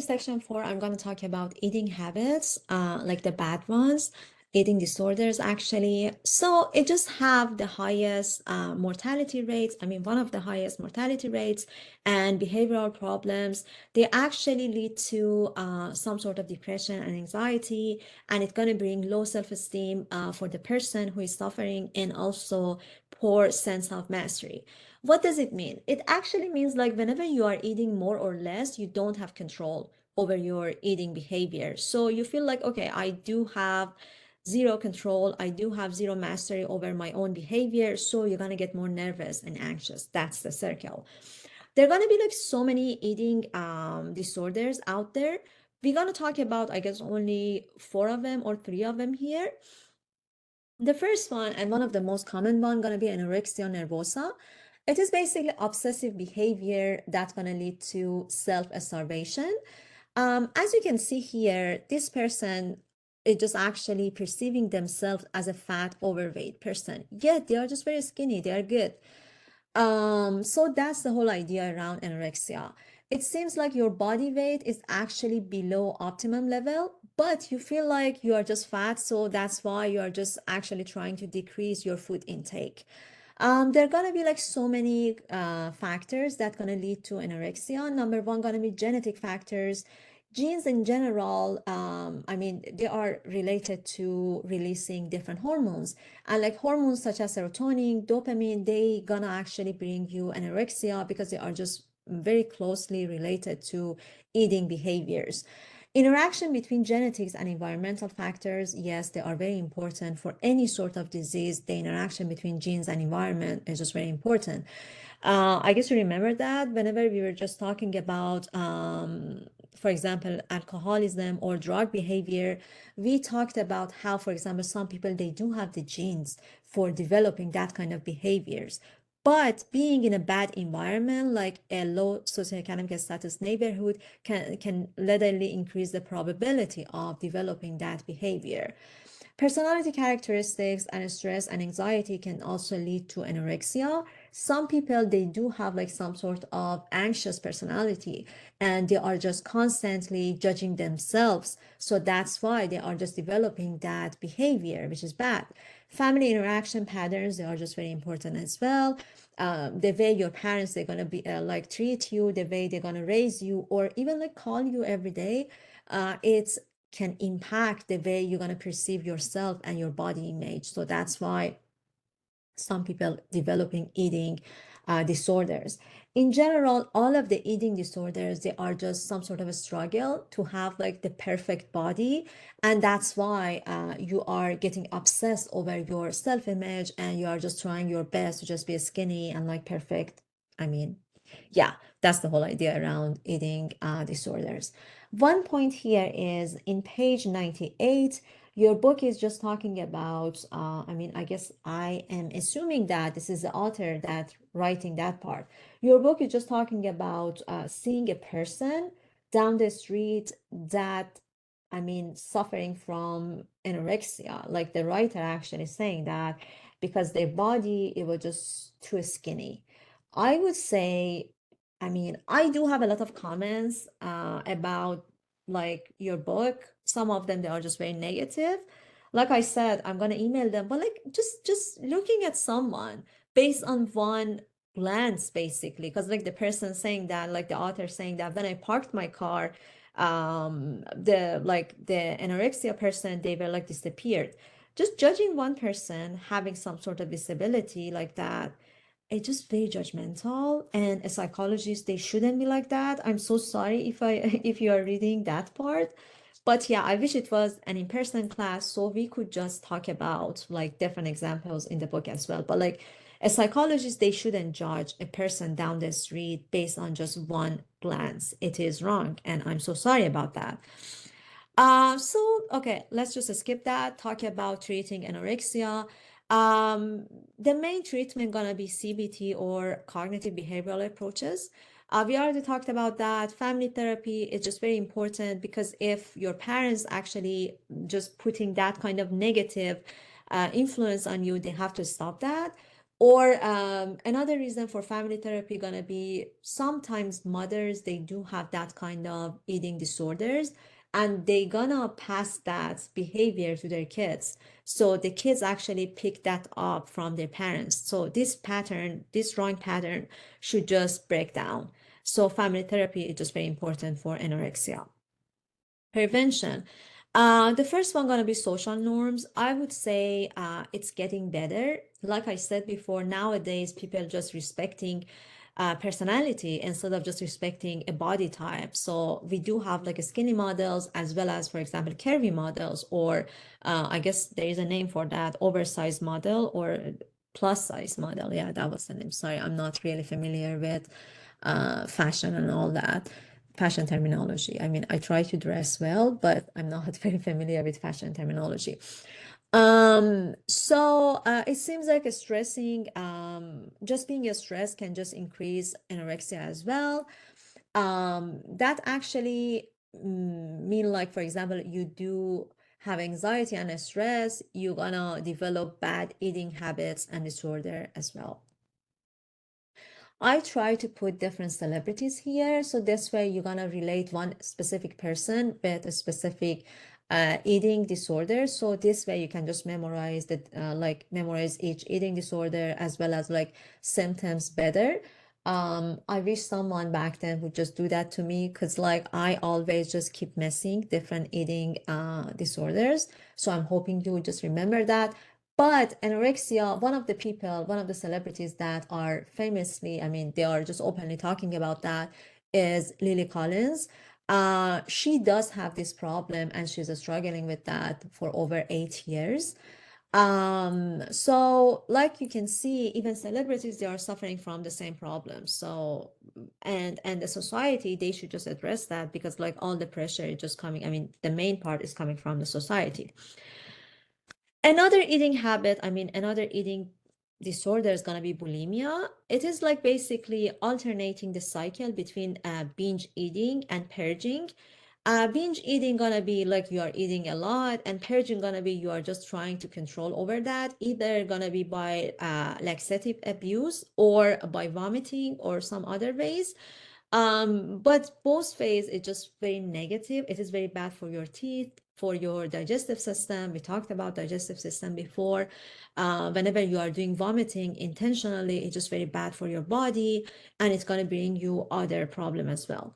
Section 4, I'm going to talk about eating habits, like the bad ones, eating disorders actually. So it just have the highest mortality rates. I mean, one of the highest mortality rates and behavioral problems. They actually lead to some sort of depression and anxiety, and it's going to bring low self-esteem for the person who is suffering, and also poor sense of mastery. What does it mean? It actually means like whenever you are eating more or less, you don't have control over your eating behavior. So you feel like, okay, I do have zero control. I do have zero mastery over my own behavior. So you're going to get more nervous and anxious. That's the circle. There are going to be like so many eating disorders out there. We're going to talk about, I guess, only four of them or three of them here. The first one, and one of the most common one, gonna be anorexia nervosa. It is basically obsessive behavior that's gonna lead to self-starvation. As you can see here, this person is just actually perceiving themselves as a fat, overweight person. Yet they are just very skinny, they are good. So that's the whole idea around anorexia. It seems like your body weight is actually below optimum level, but you feel like you are just fat, so that's why you are just actually trying to decrease your food intake. There are gonna be like so many factors that gonna lead to anorexia. Number one gonna be genetic factors. Genes in general, I mean, they are related to releasing different hormones. And like hormones such as serotonin, dopamine, they gonna actually bring you anorexia because they are just very closely related to eating behaviors. Interaction between genetics and environmental factors, yes, they are very important for any sort of disease. The interaction between genes and environment is just very important. I guess you remember that whenever we were just talking about, for example, alcoholism or drug behavior, we talked about how, for example, some people, they do have the genes for developing that kind of behaviors. But being in a bad environment, like a low socioeconomic status neighborhood, can literally increase the probability of developing that behavior. Personality characteristics and stress and anxiety can also lead to anorexia. Some people, they do have like some sort of anxious personality, and they are just constantly judging themselves. So that's why they are just developing that behavior, which is bad. Family interaction patterns, they are just very important as well. The way your parents, they're going to be like treat you, the way they're going to raise you, or even like call you every day. It's can impact the way you're going to perceive yourself and your body image. So that's why some people developing eating disorders. In general, all of the eating disorders, they are just some sort of a struggle to have like the perfect body. And that's why you are getting obsessed over your self-image, and you are just trying your best to just be skinny and like perfect. I mean, yeah, that's the whole idea around eating disorders. One point here is in page 98, your book is just talking about, I mean, I guess I am assuming that this is the author that writing that part. Your book is just talking about seeing a person down the street that, I mean, suffering from anorexia. Like the writer actually saying that because their body, it was just too skinny. I would say, I mean, I do have a lot of comments about like your book. Some of them, they are just very negative. Like I said, I'm gonna email them, but like just looking at someone based on one glance, basically, because like the person saying that, like the author saying that when I parked my car, the anorexia person, they were like disappeared. Just judging one person having some sort of disability like that, it's just very judgmental, and a psychologist, they shouldn't be like that. I'm so sorry if I if you are reading that part, but yeah, I wish it was an in-person class so we could just talk about like different examples in the book as well. But like a psychologist, they shouldn't judge a person down the street based on just one glance. It is wrong, and I'm so sorry about that. So okay, let's just skip that. Talk about treating anorexia. Um, the main treatment gonna be CBT or cognitive behavioral approaches. We already talked about that. Family therapy is just very important because if your parents actually just putting that kind of negative influence on you, they have to stop that. Or another reason for family therapy gonna be sometimes mothers, they do have that kind of eating disorders and they gonna pass that behavior to their kids. So the kids actually pick that up from their parents. So this pattern, this wrong pattern should just break down. So family therapy is just very important for anorexia. Prevention. The first one gonna be social norms. I would say it's getting better. Like I said before, nowadays people just respecting personality instead of just respecting a body type. So we do have like a skinny models as well as, for example, curvy models, or I guess there is a name for that, oversized model or plus size model. Yeah, that was the name. Sorry, I'm not really familiar with fashion and all that fashion terminology. I mean, I try to dress well, but I'm not very familiar with fashion terminology. It seems like a stressing, just being stressed can just increase anorexia as well. That actually mean like, for example, you do have anxiety and stress, you're gonna develop bad eating habits and disorder as well. I try to put different celebrities here, so this way you're gonna relate one specific person with a specific eating disorder. So this way you can just memorize that, like memorize each eating disorder as well as like symptoms better. I wish someone back then would just do that to me because like I always just keep missing different eating disorders. So I'm hoping you would just remember that. But anorexia, one of the people, one of the celebrities that are famously, I mean, they are just openly talking about that is Lily Collins. She does have this problem and she's struggling with that for over 8 years. So like you can see, even celebrities, they are suffering from the same problem. So, and the society, they should just address that because like all the pressure is just coming, I mean, the main part is coming from the society. Another eating habit, I mean, another eating disorder is gonna be bulimia. It is like basically alternating the cycle between binge eating and purging. Binge eating gonna be like you are eating a lot, and purging gonna be you are just trying to control over that, either gonna be by laxative abuse or by vomiting or some other ways. But both ways is just very negative. It is very bad for your teeth, for your digestive system. We talked about digestive system before. Whenever you are doing vomiting intentionally, it's just very bad for your body, and it's going to bring you other problem as well.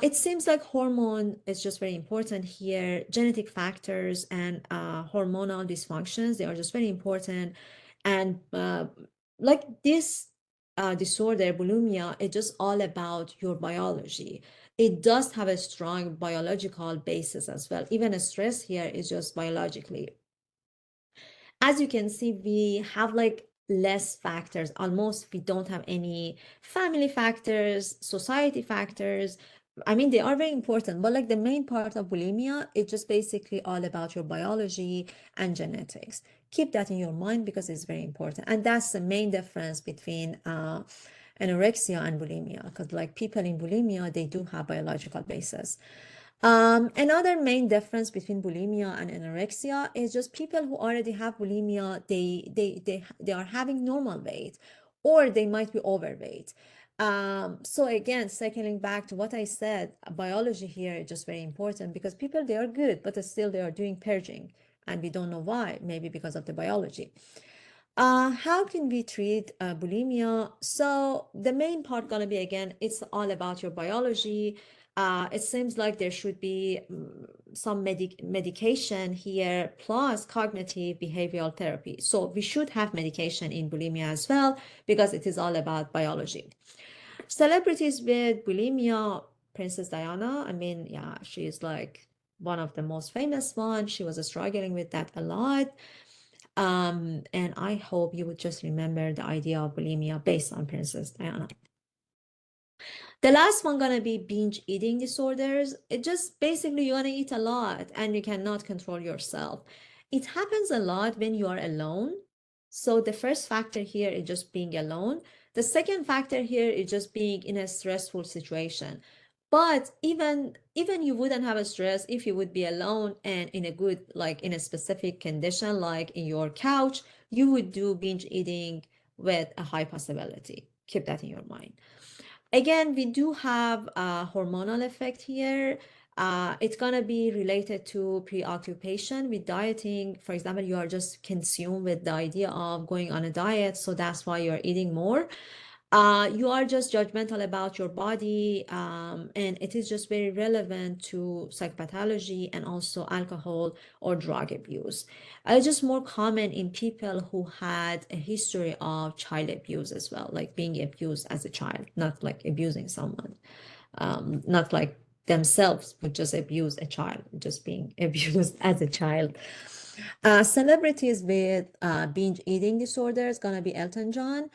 It seems like hormone is just very important here. Genetic factors and hormonal dysfunctions, they are just very important. And like this disorder, bulimia, it's just all about your biology. It does have a strong biological basis as well. Even stress here is just biologically. As you can see, we have like less factors. Almost we don't have any family factors, society factors. I mean, they are very important, but like the main part of bulimia, it's just basically all about your biology and genetics. Keep that in your mind because it's very important. And that's the main difference between anorexia and bulimia, because like people in bulimia, they do have biological basis. Another main difference between bulimia and anorexia is just people who already have bulimia, they are having normal weight or they might be overweight. So again, circling back to what I said, biology here is just very important because people, they are good, but still they are doing purging and we don't know why, maybe because of the biology. How can we treat bulimia? So the main part gonna be again, it's all about your biology. It seems like there should be some medication here plus cognitive behavioral therapy. So we should have medication in bulimia as well because it is all about biology. Celebrities with bulimia, Princess Diana, I mean, yeah, she is like one of the most famous ones. She was struggling with that a lot. And I hope you would just remember the idea of bulimia based on Princess Diana. The last one gonna be binge eating disorders. It just basically you're gonna eat a lot and you cannot control yourself. It happens a lot when you are alone. So the first factor here is just being alone. The second factor here is just being in a stressful situation. But even you wouldn't have a stress if you would be alone and in a good, like in a specific condition, like in your couch, you would do binge eating with a high possibility. Keep that in your mind. Again, we do have a hormonal effect here. It's gonna be related to preoccupation with dieting. For example, you are just consumed with the idea of going on a diet, so that's why you're eating more. You are just judgmental about your body, and it is just very relevant to psychopathology and also alcohol or drug abuse. It's just more common in people who had a history of child abuse as well, like being abused as a child, not like abusing someone, not like themselves would just abuse a child, just being abused as a child. Celebrities with binge eating disorders gonna be Elton John.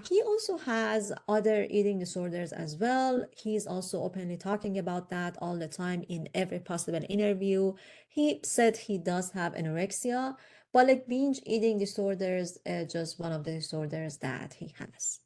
He also has other eating disorders as well. He's also openly talking about that all the time in every possible interview. He said he does have anorexia, but like binge eating disorders, just one of the disorders that he has.